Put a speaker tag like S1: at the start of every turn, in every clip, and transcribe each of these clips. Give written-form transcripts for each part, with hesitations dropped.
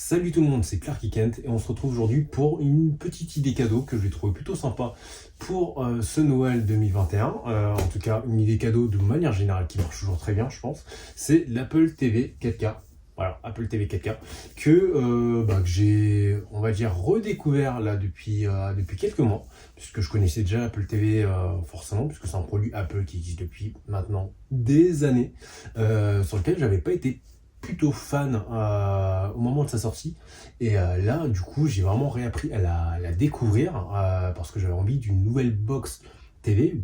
S1: Salut tout le monde, c'est Clarky Kent et on se retrouve aujourd'hui pour une petite idée cadeau que je vais trouver plutôt sympa pour ce Noël 2021. En tout cas, une idée cadeau de manière générale qui marche toujours très bien, je pense. C'est l'Apple TV 4K. Voilà, Apple TV 4K que j'ai, on va dire, redécouvert là depuis quelques mois, puisque je connaissais déjà l'Apple TV forcément, puisque c'est un produit Apple qui existe depuis maintenant des années, sur lequel j'avais pas été plutôt fan au moment de sa sortie. Et là, du coup, j'ai vraiment réappris à la découvrir parce que j'avais envie d'une nouvelle box TV,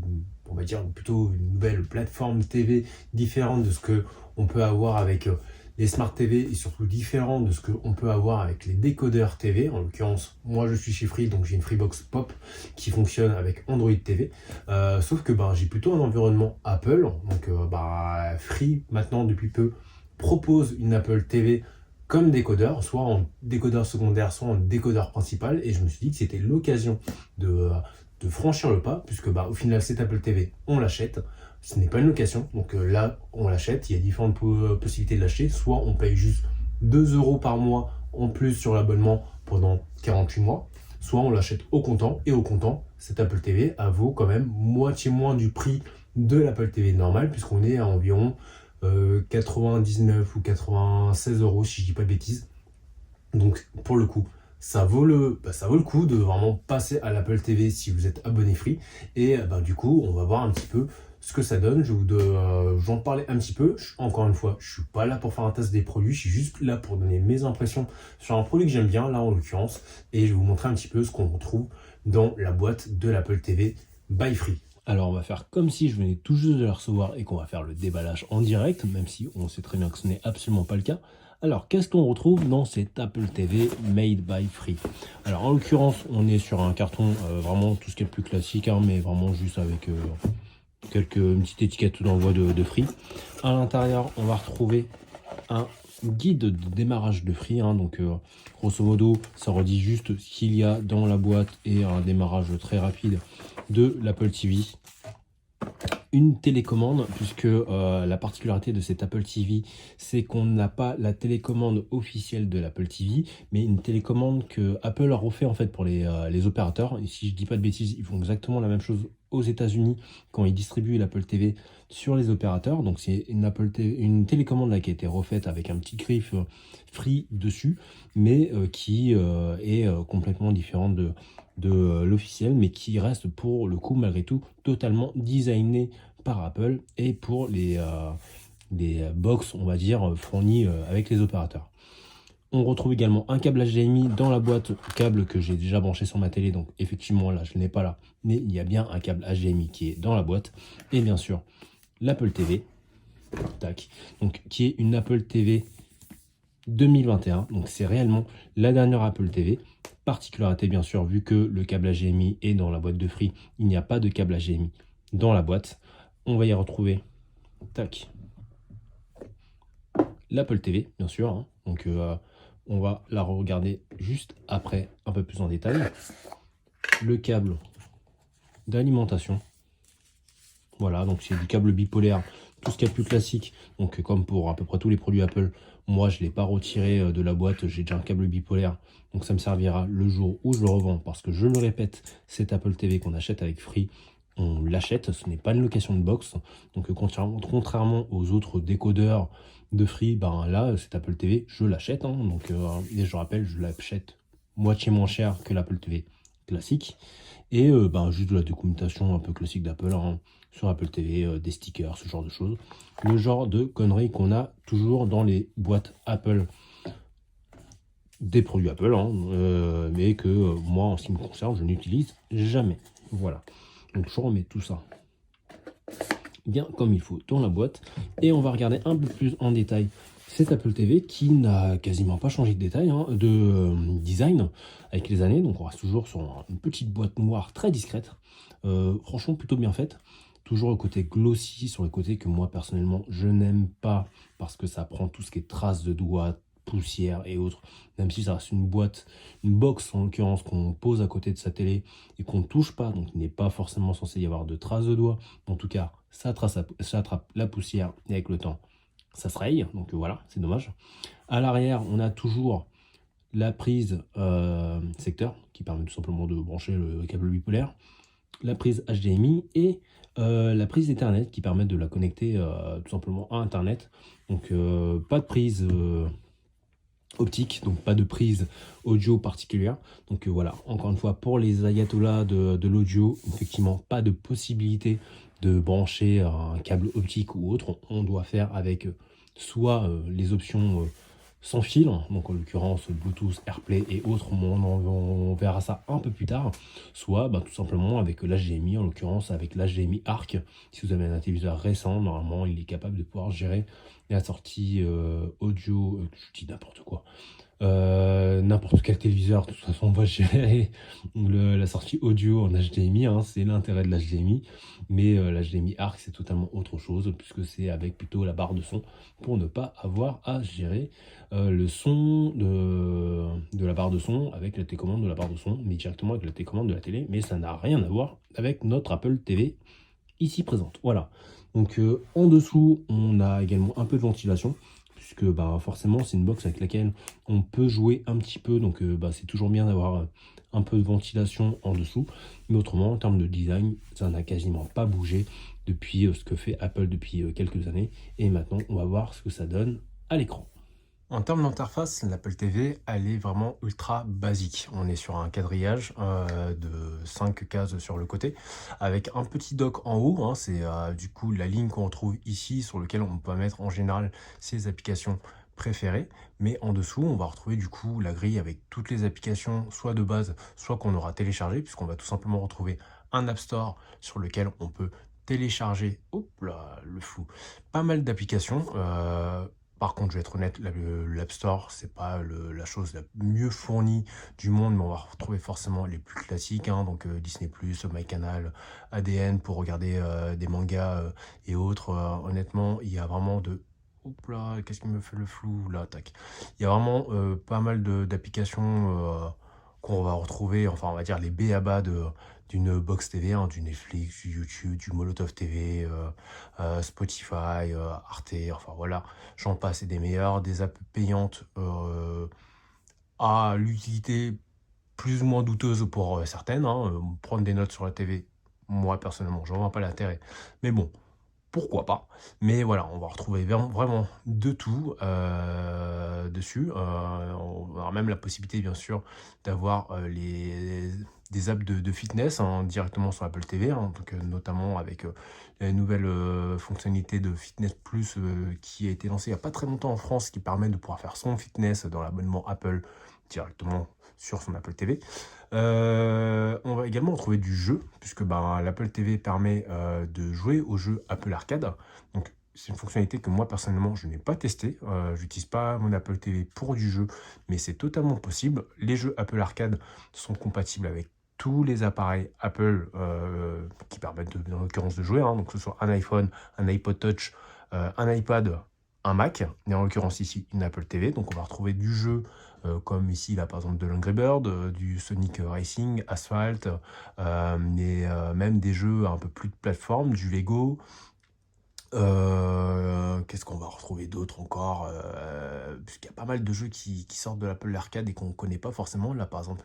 S1: on va dire plutôt une nouvelle plateforme TV différente de ce que on peut avoir avec les Smart TV et surtout différent de ce qu'on peut avoir avec les décodeurs TV. En l'occurrence, moi je suis chez Free, donc j'ai une Freebox Pop qui fonctionne avec Android TV. Sauf que j'ai plutôt un environnement Apple. Donc Free, maintenant depuis peu, propose une Apple TV comme décodeur, soit en décodeur secondaire, soit en décodeur principal. Et je me suis dit que c'était l'occasion de franchir le pas, puisque au final, cette Apple TV, on l'achète. Ce n'est pas une location, donc là, on l'achète. Il y a différentes possibilités de l'acheter. Soit on paye juste 2 euros par mois en plus sur l'abonnement pendant 48 mois, soit on l'achète au comptant. Et au comptant, cette Apple TV, elle vaut quand même moitié moins du prix de l'Apple TV normale, puisqu'on est à environ 99 ou 96 euros si je dis pas de bêtises. Donc pour le coup, ça vaut le coup de vraiment passer à l'Apple TV si vous êtes abonné Free. Et du coup, on va voir un petit peu ce que ça donne. J'en parlais un petit peu. Encore une fois, je suis pas là pour faire un test des produits, je suis juste là pour donner mes impressions sur un produit que j'aime bien, là en l'occurrence. Et je vais vous montrer un petit peu ce qu'on retrouve dans la boîte de l'Apple TV by Free. Alors on va faire comme si je venais tout juste de la recevoir et qu'on va faire le déballage en direct, même si on sait très bien que ce n'est absolument pas le cas. Alors qu'est-ce qu'on retrouve dans cette Apple TV Made by Free? Alors en l'occurrence, on est sur un carton vraiment tout ce qui est le plus classique, mais vraiment juste avec quelques petites étiquettes d'envoi de Free. À l'intérieur, on va retrouver un guide de démarrage de Free, donc grosso modo ça redit juste ce qu'il y a dans la boîte et un démarrage très rapide de l'Apple TV. Une télécommande, puisque la particularité de cette Apple TV, c'est qu'on n'a pas la télécommande officielle de l'Apple TV, mais une télécommande que Apple a refait en fait pour les opérateurs. Et si je dis pas de bêtises, ils font exactement la même chose aux États-Unis quand ils distribuent l'Apple TV sur les opérateurs. Donc c'est une télécommande là qui a été refaite avec un petit griffe Free dessus, mais qui est complètement différente de l'officiel, mais qui reste pour le coup malgré tout totalement designé par Apple et pour les box, on va dire, fournies avec les opérateurs. On retrouve également un câble HDMI dans la boîte, câble que j'ai déjà branché sur ma télé, donc effectivement là je ne l'ai pas là, mais il y a bien un câble HDMI qui est dans la boîte. Et bien sûr l'Apple TV, tac, donc qui est une Apple TV 2021, donc c'est réellement la dernière Apple TV. Particularité bien sûr, vu que le câble HDMI est dans la boîte de Free, il n'y a pas de câble HDMI dans la boîte. On va y retrouver, tac, l'Apple TV bien sûr, donc on va la regarder juste après un peu plus en détail. Le câble d'alimentation, voilà, donc c'est du câble bipolaire, tout ce qu'il y a de plus classique, donc comme pour à peu près tous les produits Apple. Moi je ne l'ai pas retiré de la boîte, j'ai déjà un câble bipolaire, donc ça me servira le jour où je le revends, parce que je le répète, cette Apple TV qu'on achète avec Free, on l'achète, ce n'est pas une location de box. Donc contrairement aux autres décodeurs de Free, là cette Apple TV je l'achète, donc et je rappelle, je l'achète moitié moins cher que l'Apple TV classique. Et juste de la documentation un peu classique d'Apple sur Apple TV, des stickers, ce genre de choses, le genre de conneries qu'on a toujours dans les boîtes Apple, des produits Apple, mais que moi en ce qui me concerne je n'utilise jamais. Voilà, donc je remets tout ça bien comme il faut dans la boîte et on va regarder un peu plus en détail cette Apple TV qui n'a quasiment pas changé de détail, de design avec les années. Donc on reste toujours sur une petite boîte noire très discrète, franchement plutôt bien faite. Toujours le côté glossy sur le côté que moi personnellement je n'aime pas, parce que ça prend tout ce qui est traces de doigts, poussière et autres, même si ça reste une boîte, une box en l'occurrence, qu'on pose à côté de sa télé et qu'on ne touche pas, donc il n'est pas forcément censé y avoir de traces de doigts. En tout cas ça attrape la poussière et avec le temps ça se raye, donc voilà, c'est dommage. À l'arrière on a toujours
S2: la prise secteur, qui permet tout simplement de brancher le câble bipolaire, la prise HDMI et la prise Ethernet qui permet de la connecter tout simplement à Internet. Donc pas de prise optique, donc pas de prise audio particulière. Donc voilà, encore une fois, pour les ayatollahs de l'audio, effectivement, pas de possibilité de brancher un câble optique ou autre. On doit faire avec soit les options sans fil, donc en l'occurrence Bluetooth, AirPlay et autres, on verra ça un peu plus tard, soit tout simplement avec l'HDMI, en l'occurrence avec l'HDMI ARC. Si vous avez un téléviseur récent, normalement il est capable de pouvoir gérer la sortie audio, je dis n'importe quoi, n'importe quel téléviseur, de toute façon, on va gérer la sortie audio en HDMI, hein, c'est l'intérêt de l'HDMI, mais l'HDMI ARC, c'est totalement autre chose, puisque c'est avec plutôt la barre de son, pour ne pas avoir à gérer le son de la barre de son avec la télécommande de la barre de son, mais directement avec la télécommande de la télé, mais ça n'a rien à voir avec notre Apple TV ici présente. Voilà. Donc en dessous, on a également un peu de ventilation, puisque forcément c'est une box avec laquelle on peut jouer un petit peu, donc c'est toujours bien d'avoir un peu de ventilation en dessous. Mais autrement, en termes de design, ça n'a quasiment pas bougé depuis ce que fait Apple depuis quelques années. Et maintenant, on va voir ce que ça donne à l'écran.
S1: En termes d'interface, l'Apple TV, elle est vraiment ultra basique. On est sur un quadrillage de 5 cases sur le côté, avec un petit dock en haut, hein, c'est du coup la ligne qu'on retrouve ici, sur lequel on peut mettre en général ses applications préférées. Mais en dessous, on va retrouver du coup la grille avec toutes les applications, soit de base, soit qu'on aura téléchargées, puisqu'on va tout simplement retrouver un App Store sur lequel on peut télécharger, hop là, le flou, pas mal d'applications. Par contre, je vais être honnête, l'App Store, c'est pas la chose la mieux fournie du monde, mais on va retrouver forcément les plus classiques, hein, donc Disney+, MyCanal, ADN pour regarder des mangas et autres. Honnêtement, il y a vraiment de... Hop là, qu'est-ce qui me fait le flou là, tac. Il y a vraiment pas mal d'applications qu'on va retrouver, enfin on va dire les B à bas d'une box TV, hein, du Netflix, du YouTube, du Molotov TV, Spotify, Arte, enfin voilà, j'en passe et des meilleurs, des apps payantes à l'utilité plus ou moins douteuse pour certaines, hein, prendre des notes sur la TV, moi personnellement, j'en vois pas l'intérêt. Mais bon, pourquoi pas? Mais voilà, on va retrouver vraiment de tout dessus. On aura même la possibilité, bien sûr, d'avoir des apps de fitness, hein, directement sur Apple TV, hein, donc, notamment avec la nouvelle fonctionnalité de Fitness Plus qui a été lancée il n'y a pas très longtemps en France, qui permet de pouvoir faire son fitness dans l'abonnement Apple directement sur son Apple TV. On va également retrouver du jeu, puisque l'Apple TV permet de jouer aux jeux Apple Arcade. Donc c'est une fonctionnalité que moi personnellement je n'ai pas testée. J'utilise pas mon Apple TV pour du jeu, mais c'est totalement possible. Les jeux Apple Arcade sont compatibles avec tous les appareils Apple qui permettent en l'occurrence de jouer, hein. Donc que ce soit un iPhone, un iPod Touch, un iPad, un Mac, et en l'occurrence ici une Apple TV. Donc on va retrouver du jeu comme ici là par exemple de l'Angry Bird, du Sonic Racing, Asphalt, mais même des jeux un peu plus de plateforme, du Lego. Qu'est-ce qu'on va retrouver d'autre encore? Puisqu'il y a pas mal de jeux qui sortent de l'Apple Arcade et qu'on ne connaît pas forcément. Là, par exemple,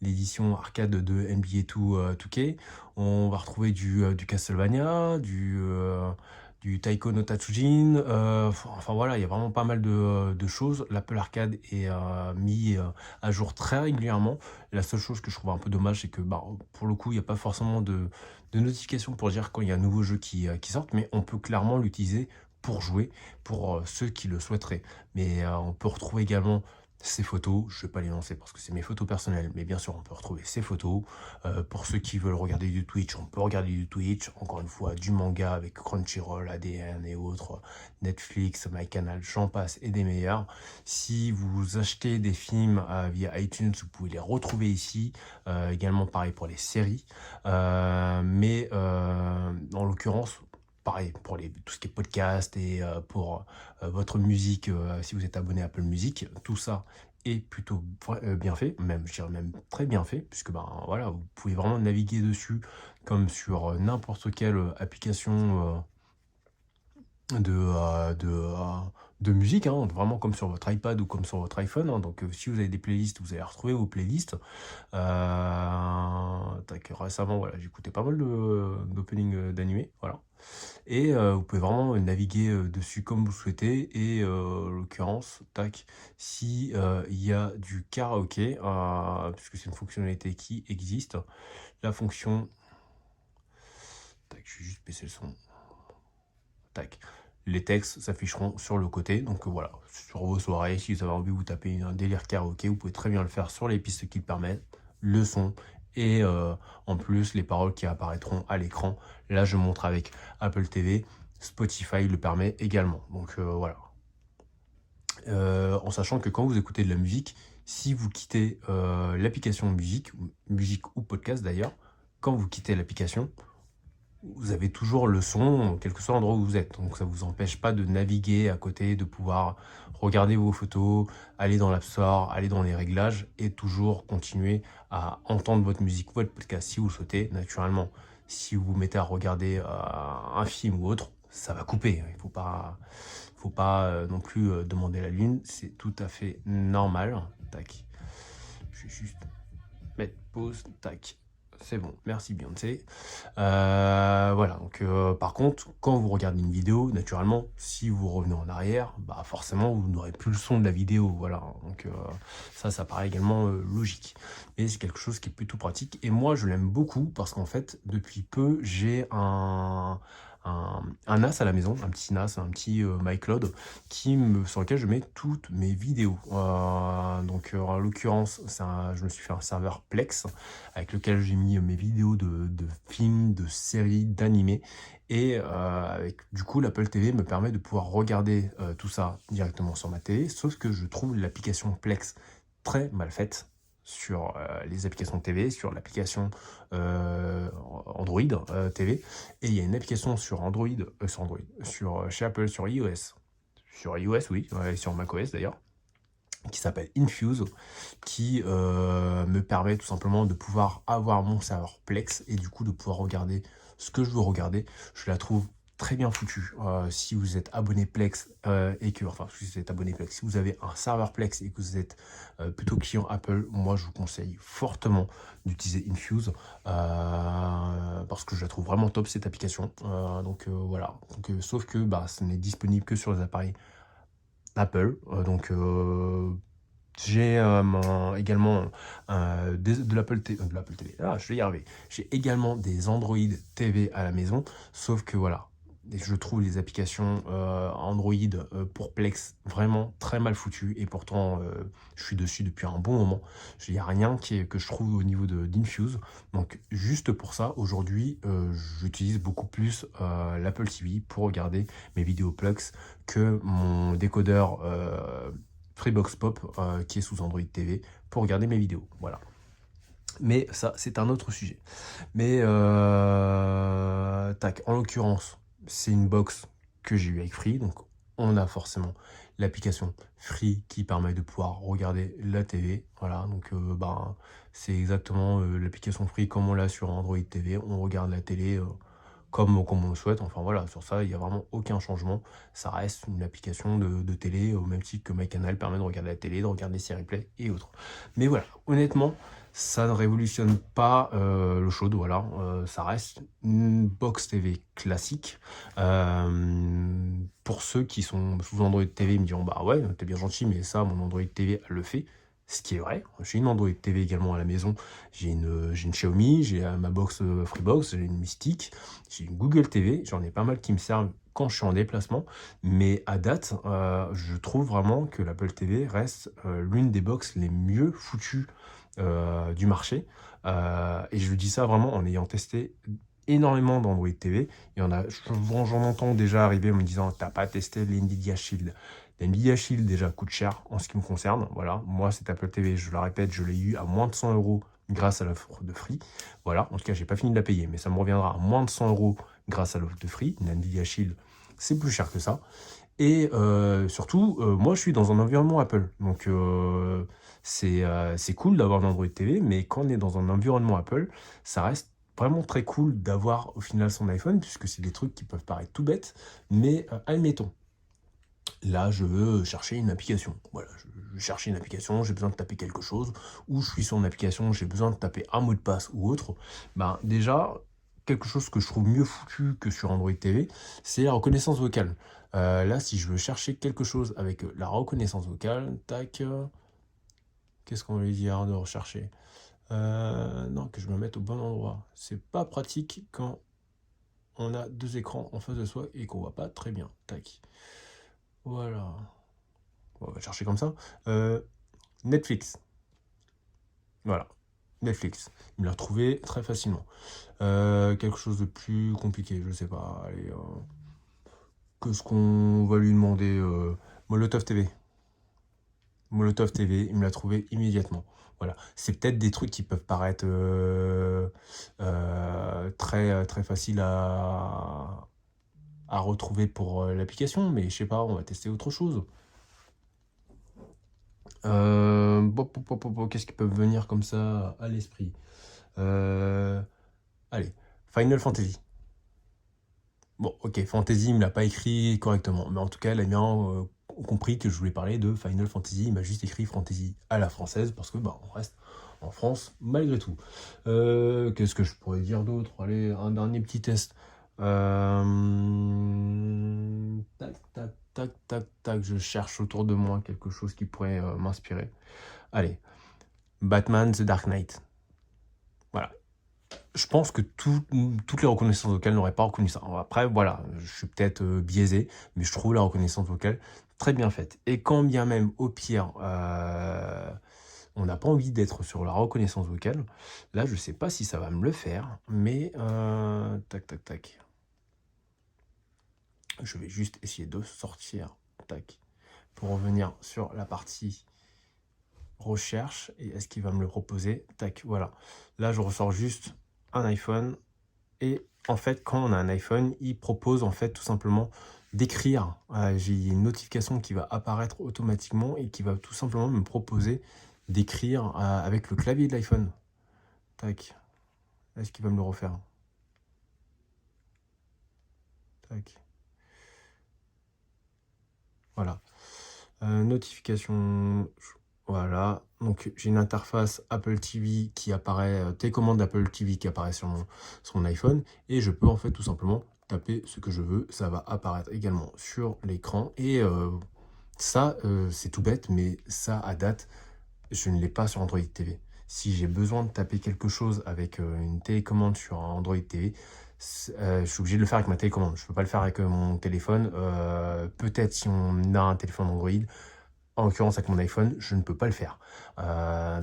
S1: l'édition arcade de NBA 2K. On va retrouver du Castlevania, du Taiko no Tatsujin. Enfin voilà, il y a vraiment pas mal de choses. L'Apple Arcade est mis à jour très régulièrement. La seule chose que je trouve un peu dommage, c'est que pour le coup, il n'y a pas forcément de notification pour dire quand il y a un nouveau jeu qui sort, mais on peut clairement l'utiliser pour jouer, pour ceux qui le souhaiteraient. Mais on peut retrouver également ces photos, je ne vais pas les lancer parce que c'est mes photos personnelles, mais bien sûr on peut retrouver ces photos. Pour ceux qui veulent regarder du Twitch, on peut regarder du Twitch, encore une fois du manga avec Crunchyroll, ADN et autres, Netflix, MyCanal, j'en passe et des meilleurs. Si vous achetez des films via iTunes, vous pouvez les retrouver ici. Également pareil pour les séries. Mais en l'occurrence, pareil pour tout ce qui est podcast et pour votre musique, si vous êtes abonné à Apple Music, tout ça est plutôt bien fait, même je dirais même très bien fait, puisque voilà, vous pouvez vraiment naviguer dessus comme sur n'importe quelle application de de musique, hein, vraiment comme sur votre iPad ou comme sur votre iPhone, hein. Donc si vous avez des playlists, vous allez retrouver vos playlists. Récemment, voilà, j'écoutais pas mal d'openings d'animés, voilà. Et vous pouvez vraiment naviguer dessus comme vous souhaitez. Et en l'occurrence, tac, si il y a du karaoké, puisque c'est une fonctionnalité qui existe, la fonction, tac, je vais juste baisser le son, tac, les textes s'afficheront sur le côté. Donc voilà, sur vos soirées, si vous avez envie de vous taper un délire karaoké, vous pouvez très bien le faire sur les pistes qui le permettent, le son et en plus les paroles qui apparaîtront à l'écran. Là, je montre avec Apple TV, Spotify le permet également. Donc voilà. En sachant que quand vous écoutez de la musique, si vous quittez l'application musique ou podcast d'ailleurs, quand vous quittez l'application, vous avez toujours le son, quel que soit l'endroit où vous êtes. Donc ça ne vous empêche pas de naviguer à côté, de pouvoir regarder vos photos, aller dans l'App Store, aller dans les réglages et toujours continuer à entendre votre musique ou votre podcast si vous le souhaitez. Naturellement, si vous vous mettez à regarder un film ou autre, ça va couper. Il faut pas non plus demander la lune. C'est tout à fait normal. Tac. Je vais juste mettre pause. Tac. C'est bon, merci Beyoncé. Voilà, donc par contre, quand vous regardez une vidéo, naturellement, si vous revenez en arrière, bah forcément, vous n'aurez plus le son de la vidéo. Voilà, donc ça paraît également logique. Mais c'est quelque chose qui est plutôt pratique. Et moi, je l'aime beaucoup parce qu'en fait, depuis peu, j'ai un NAS à la maison, un petit NAS, un petit MyCloud, sur lequel je mets toutes mes vidéos. Donc en l'occurrence, je me suis fait un serveur Plex avec lequel j'ai mis mes vidéos de films, de séries, d'animés. Et du coup, l'Apple TV me permet de pouvoir regarder tout ça directement sur ma télé, sauf que je trouve l'application Plex très mal faite sur les applications TV, sur l'application Android TV. Et il y a une application sur chez Apple, sur iOS. Sur iOS, oui, ouais, sur macOS d'ailleurs, qui s'appelle Infuse, qui me permet tout simplement de pouvoir avoir mon serveur Plex et du coup de pouvoir regarder ce que je veux regarder. Je la trouve très bien foutue. Si vous êtes abonné Plex si vous avez un serveur Plex et que vous êtes plutôt client Apple, moi je vous conseille fortement d'utiliser Infuse parce que je la trouve vraiment top cette application. Voilà. Sauf que ce n'est disponible que sur les appareils Apple. J'ai également de l'Apple TV. Je vais y arriver. J'ai également des Android TV à la maison. Sauf que voilà, je trouve les applications Android pour Plex vraiment très mal foutues. Et pourtant, je suis dessus depuis un bon moment. Il n'y a rien que je trouve au niveau d'Infuse. Donc juste pour ça, aujourd'hui, j'utilise beaucoup plus l'Apple TV pour regarder mes vidéos Plex que mon décodeur Freebox Pop qui est sous Android TV pour regarder mes vidéos. Voilà. Mais ça, c'est un autre sujet. Mais en l'occurrence, c'est une box que j'ai eu avec Free. Donc, on a forcément l'application Free qui permet de pouvoir regarder la télé. Voilà, donc c'est exactement l'application Free comme on l'a sur Android TV. On regarde la télé comme on le souhaite. Enfin voilà, sur ça, il n'y a vraiment aucun changement. Ça reste une application de télé au même titre que MyCanal permet de regarder la télé, de regarder des séries Play et autres. Mais voilà, honnêtement, ça ne révolutionne pas l'eau chaude, voilà. Ça reste une box TV classique. Pour ceux qui sont sous Android TV, ils me diront, bah ouais, t'es bien gentil, mais ça, mon Android TV le fait. Ce qui est vrai, j'ai une Android TV également à la maison, j'ai une Xiaomi, j'ai ma box Freebox, j'ai une Mystique, j'ai une Google TV, j'en ai pas mal qui me servent quand je suis en déplacement, mais à date, je trouve vraiment que l'Apple TV reste l'une des box les mieux foutues du marché, et je dis ça vraiment en ayant testé énormément d'Android TV. J'en entends déjà arriver en me disant, t'as pas testé l'NVIDIA Shield. L'NVIDIA Shield déjà coûte cher en ce qui me concerne. Voilà, moi cet Apple TV, je le répète, je l'ai eu à moins de 100 € grâce à l'offre de Free. Voilà, en tout cas, j'ai pas fini de la payer, mais ça me reviendra à moins de 100 € grâce à l'offre de Free. Une NVIDIA Shield, c'est plus cher que ça. Et surtout, moi je suis dans un environnement Apple. Donc c'est cool d'avoir un Android TV, mais quand on est dans un environnement Apple, ça reste vraiment très cool d'avoir au final son iPhone, puisque c'est des trucs qui peuvent paraître tout bêtes, mais admettons.
S2: Là, je veux chercher une application. Voilà, je veux chercher une application, j'ai besoin de taper quelque chose, ou je suis sur une application, j'ai besoin de taper un mot de passe ou autre. Ben, déjà, quelque chose que je trouve mieux foutu que sur Android TV, c'est la reconnaissance vocale. Là, si je veux chercher quelque chose avec la reconnaissance vocale, tac, qu'est-ce qu'on va lui dire de rechercher? Non, que je me mette au bon endroit. C'est pas pratique quand on a deux écrans en face de soi et qu'on voit pas très bien. Tac. Voilà. On va chercher comme ça. Netflix. Voilà. Netflix. Il me l'a retrouvé très facilement. Quelque chose de plus compliqué, je sais pas. Allez, que ce qu'on va lui demander. Molotov TV. Molotov TV, il me l'a trouvé immédiatement. Voilà. C'est peut-être des trucs qui peuvent paraître très faciles à retrouver pour l'application, mais je sais pas, on va tester autre chose. Qu'est-ce qui peut venir comme ça à l'esprit? Allez, Final Fantasy. Bon, ok, Fantasy, il me l'a pas écrit correctement, mais en tout cas, il a bien compris que je voulais parler de Final Fantasy. Il m'a juste écrit Fantasy à la française parce que bah, on reste en France malgré tout. Qu'est-ce que je pourrais dire d'autre? Allez, un dernier petit test. Tac, tac, tac, tac, tac. Je cherche autour de moi quelque chose qui pourrait m'inspirer. Allez, Batman The Dark Knight. Voilà. Je pense que toutes les reconnaissances vocales n'auraient pas reconnu ça. Après, voilà, je suis peut-être biaisé, mais je trouve la reconnaissance vocale très bien faite. Et quand bien même, au pire, on n'a pas envie d'être sur la reconnaissance vocale, là, je ne sais pas si ça va me le faire, mais tac, tac, tac. Je vais juste essayer de sortir, tac, pour revenir sur la partie recherche. Et est-ce qu'il va me le proposer? Tac, voilà. Là, je ressors juste un iPhone. Et en fait, quand on a un iPhone, il propose en fait tout simplement d'écrire. J'ai une notification qui va apparaître automatiquement et qui va tout simplement me proposer d'écrire avec le clavier de l'iPhone. Tac. Est-ce qu'il va me le refaire? Tac. Voilà. Notification. Voilà. Donc j'ai une interface Apple TV qui apparaît, télécommande d'Apple TV qui apparaît sur mon iPhone. Et je peux en fait tout simplement taper ce que je veux. Ça va apparaître également sur l'écran. Et ça, c'est tout bête, mais ça, à date, je ne l'ai pas sur Android TV. Si j'ai besoin de taper quelque chose avec une télécommande sur un Android TV, je suis obligé de le faire avec ma télécommande. Je ne peux pas le faire avec mon téléphone. Peut-être si on a un téléphone Android, en l'occurrence avec mon iPhone, je ne peux pas le faire.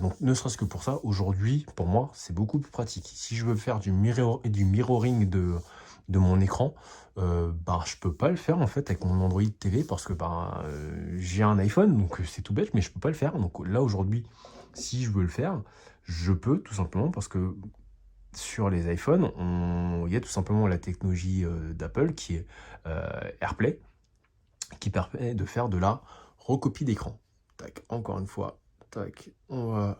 S2: Donc ne serait-ce que pour ça, aujourd'hui, pour moi, c'est beaucoup plus pratique. Si je veux faire du mirroring de mon écran, ben, je peux pas le faire en fait avec mon Android TV parce que ben, j'ai un iPhone, donc c'est tout bête, mais je peux pas le faire. Donc là aujourd'hui, si je veux le faire, je peux tout simplement parce que sur les iPhones, il y a tout simplement la technologie d'Apple qui est AirPlay, qui permet de faire de la recopie d'écran. Tac, encore une fois, tac, on va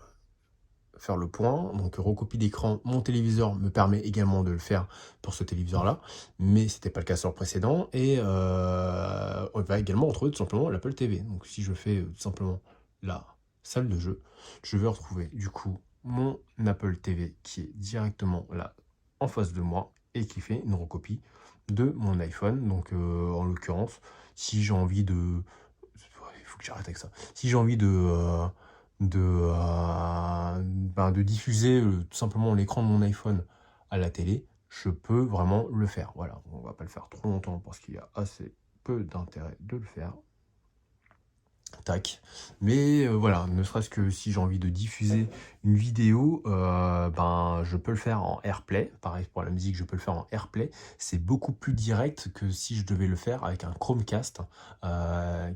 S2: faire le point. Donc recopie d'écran, mon téléviseur me permet également de le faire pour ce téléviseur-là, mais c'était pas le cas sur le précédent. Et on va également retrouver tout simplement l'Apple TV. Donc si je fais tout simplement la salle de jeu, je vais retrouver du coup mon Apple TV qui est directement là en face de moi et qui fait une recopie de mon iPhone. Donc en l'occurrence, si j'ai envie de... Il faut que j'arrête avec ça. Si j'ai envie de diffuser tout simplement l'écran de mon iPhone à la télé, je peux vraiment le faire. Voilà, on va pas le faire trop longtemps parce qu'il y a assez peu d'intérêt de le faire. Tac. Mais voilà, ne serait-ce que si j'ai envie de diffuser une vidéo, ben, je peux le faire en AirPlay. Pareil pour la musique, je peux le faire en AirPlay. C'est beaucoup plus direct que si je devais le faire avec un Chromecast en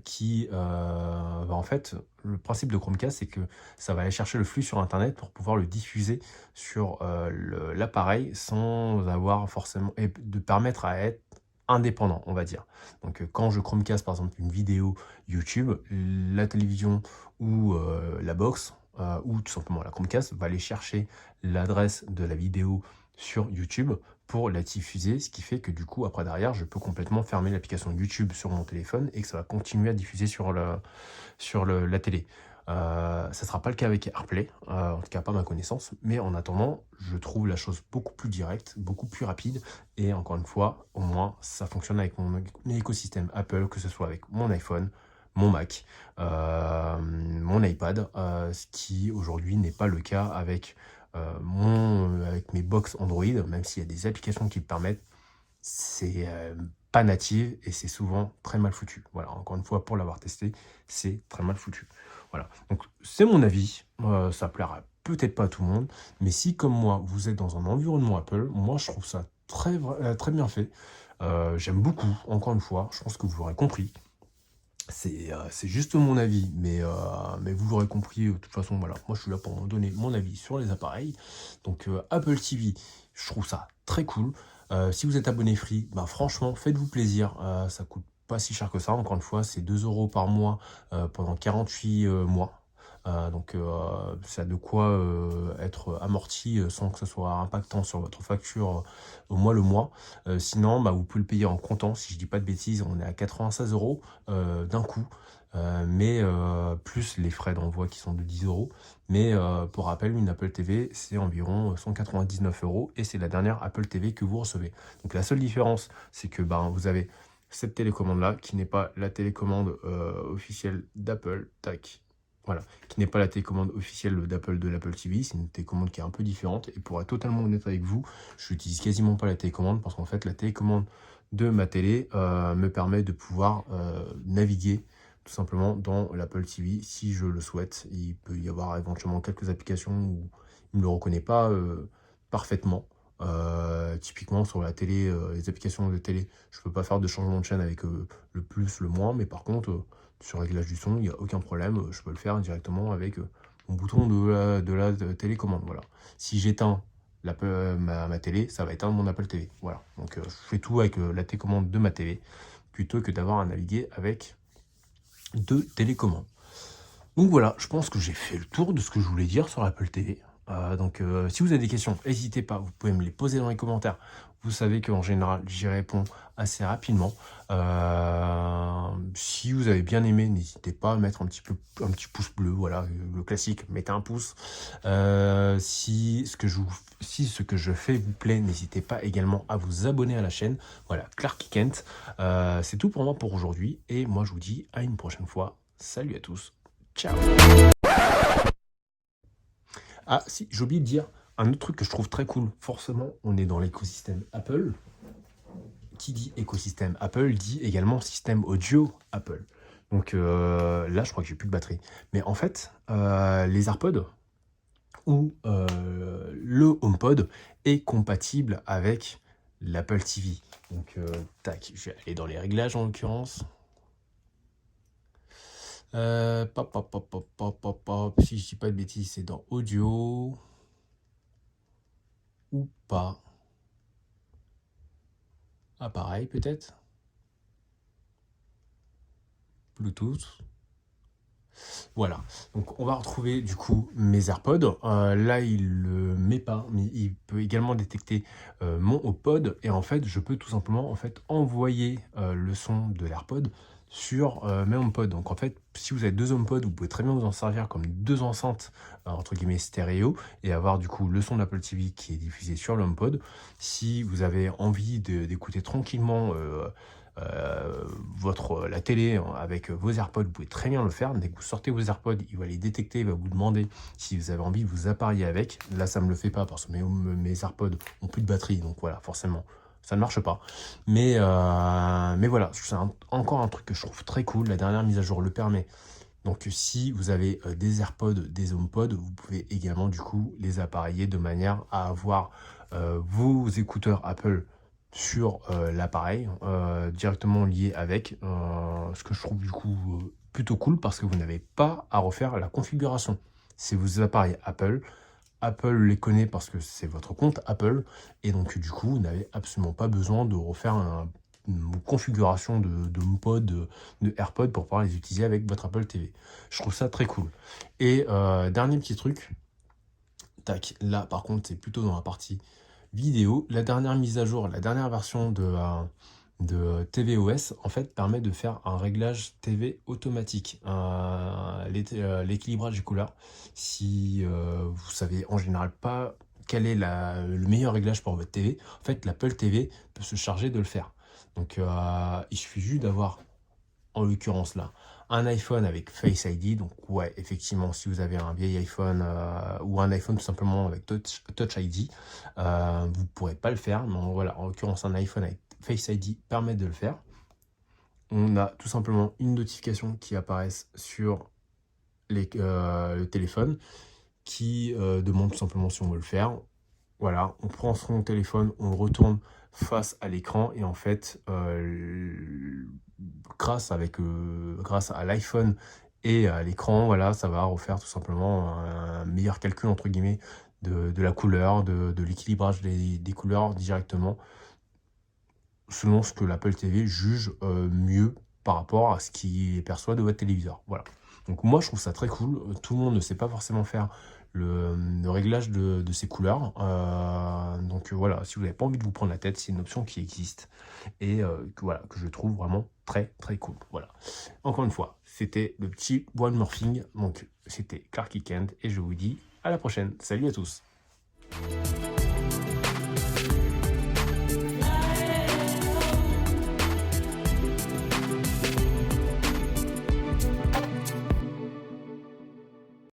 S2: fait, le principe de Chromecast, c'est que ça va aller chercher le flux sur Internet pour pouvoir le diffuser sur l'appareil sans avoir forcément... et de permettre à être indépendant, on va dire. Donc quand je Chromecast par exemple une vidéo YouTube, la télévision ou la box ou tout simplement la Chromecast va aller chercher l'adresse de la vidéo sur YouTube pour la diffuser, ce qui fait que du coup après derrière je peux complètement fermer l'application YouTube sur mon téléphone et que ça va continuer à diffuser sur la télé. Ça ne sera pas le cas avec AirPlay, en tout cas pas à ma connaissance, mais en attendant, je trouve la chose beaucoup plus directe, beaucoup plus rapide, et encore une fois, au moins, ça fonctionne avec mon écosystème Apple, que ce soit avec mon iPhone, mon Mac, mon iPad, ce qui aujourd'hui n'est pas le cas avec, avec mes box Android, même s'il y a des applications qui le permettent, c'est pas native et c'est souvent très mal foutu. Voilà, encore une fois, pour l'avoir testé, c'est très mal foutu. Voilà, donc c'est mon avis, ça plaira peut-être pas à tout le monde, mais si comme moi, vous êtes dans un environnement Apple, moi je trouve ça très bien fait. J'aime beaucoup, encore une fois, je pense que vous l'aurez compris. C'est juste mon avis, mais vous l'aurez compris, de toute façon, voilà, moi je suis là pour donner mon avis sur les appareils. Donc Apple TV, je trouve ça très cool. Si vous êtes abonné free, bah, franchement, faites-vous plaisir, ça coûte pas si cher que ça, encore une fois, c'est 2 € par mois pendant 48 mois. Donc ça a de quoi être amorti sans que ce soit impactant sur votre facture au mois le mois. Sinon, bah, vous pouvez le payer en comptant, si je dis pas de bêtises, on est à 96 € d'un coup, mais plus les frais d'envoi qui sont de 10 €. Mais pour rappel, une Apple TV, c'est environ 199 € et c'est la dernière Apple TV que vous recevez. Donc la seule différence, c'est que ben, vous avez cette télécommande-là qui n'est pas la télécommande officielle d'Apple. Tac. Voilà, qui n'est pas la télécommande officielle d'Apple de l'Apple TV, c'est une télécommande qui est un peu différente. Et pour être totalement honnête avec vous, je n'utilise quasiment pas la télécommande parce qu'en fait, la télécommande de ma télé me permet de pouvoir naviguer tout simplement dans l'Apple TV si je le souhaite. Il peut y avoir éventuellement quelques applications où il ne me le reconnaît pas parfaitement. Typiquement sur la télé, les applications de télé, je ne peux pas faire de changement de chaîne avec le plus, le moins, mais par contre, sur le réglage du son, il n'y a aucun problème, je peux le faire directement avec mon bouton de la télécommande. Voilà. Si j'éteins ma télé, ça va éteindre mon Apple TV. Voilà. Donc je fais tout avec la télécommande de ma télé, plutôt que d'avoir à naviguer avec deux télécommandes. Donc voilà, je pense que j'ai fait le tour de ce que je voulais dire sur l'Apple TV. Donc si vous avez des questions, n'hésitez pas, vous pouvez me les poser dans les commentaires. Vous savez qu'en général, j'y réponds assez rapidement. Si vous avez bien aimé, n'hésitez pas à mettre un petit pouce bleu, voilà, le classique, mettez un pouce. Si ce que je fais vous plaît, n'hésitez pas également à vous abonner à la chaîne. Voilà, Clarky Kent. C'est tout pour moi pour aujourd'hui. Et moi, je vous dis à une prochaine fois. Salut à tous. Ciao. Ah si, j'ai oublié de dire un autre truc que je trouve très cool. Forcément, on est dans l'écosystème Apple. Qui dit écosystème Apple dit également système audio Apple. Donc là, je crois que j'ai plus de batterie. Mais en fait, les AirPods ou le HomePod est compatible avec l'Apple TV. Donc tac, je vais aller dans les réglages en l'occurrence. Si je dis pas de bêtises, c'est dans audio ou pas. Appareil peut-être. Bluetooth. Voilà, donc on va retrouver du coup mes AirPods. Là, il ne le met pas, mais il peut également détecter mon HomePod. Et en fait, je peux tout simplement envoyer le son de l'AirPod sur mes HomePod. Donc en fait, si vous avez deux HomePod, vous pouvez très bien vous en servir comme deux enceintes entre guillemets stéréo et avoir du coup le son de l'Apple TV qui est diffusé sur le HomePod. Si vous avez envie d'écouter tranquillement la télé avec vos AirPods, vous pouvez très bien le faire. Dès que vous sortez vos AirPods, il va les détecter, il va vous demander si vous avez envie de vous appareiller avec. Là, ça me le fait pas parce que mes AirPods ont plus de batterie, donc voilà, forcément, ça ne marche pas. Mais voilà, c'est encore un truc que je trouve très cool. La dernière mise à jour le permet. Donc si vous avez des AirPods, des HomePods, vous pouvez également du coup les appareiller de manière à avoir vos écouteurs Apple sur l'appareil directement lié avec, ce que je trouve du coup plutôt cool parce que vous n'avez pas à refaire la configuration. C'est vos appareils Apple. Apple les connaît parce que c'est votre compte Apple et donc du coup vous n'avez absolument pas besoin de refaire
S1: configuration de HomePod, de AirPod pour pouvoir les utiliser avec votre Apple TV. Je trouve ça très cool. Et dernier petit truc, tac, là par contre c'est plutôt dans la partie vidéo. La dernière mise à jour, la dernière version de tvOS en fait permet de faire un réglage TV automatique, l'équilibrage des couleurs. Si vous savez en général pas quel est le meilleur réglage pour votre TV, en fait l'Apple TV peut se charger de le faire. Donc il suffit juste d'avoir, en l'occurrence là, un iPhone avec Face ID. Donc ouais, effectivement, si vous avez un vieil iPhone ou un iPhone tout simplement avec Touch ID, vous ne pourrez pas le faire. Mais voilà, en l'occurrence, un iPhone avec Face ID permet de le faire. On a tout simplement une notification qui apparaît sur le téléphone qui demande tout simplement si on veut le faire. Voilà, on prend son téléphone, on le retourne face à l'écran et en fait, grâce à l'iPhone et à l'écran, voilà, ça va refaire tout simplement un meilleur calcul entre guillemets de la couleur, de l'équilibrage des couleurs directement, selon ce que l'Apple TV juge mieux par rapport à ce qu'il perçoit de votre téléviseur. Voilà. Donc moi je trouve ça très cool. Tout le monde ne sait pas forcément faire le réglage de ces couleurs. Donc voilà, si vous n'avez pas envie de vous prendre la tête, c'est une option qui existe et voilà, que je trouve vraiment très très cool. Voilà. Encore une fois, c'était le petit one morphing. Donc c'était Clarky Kent et je vous dis à la prochaine. Salut à tous.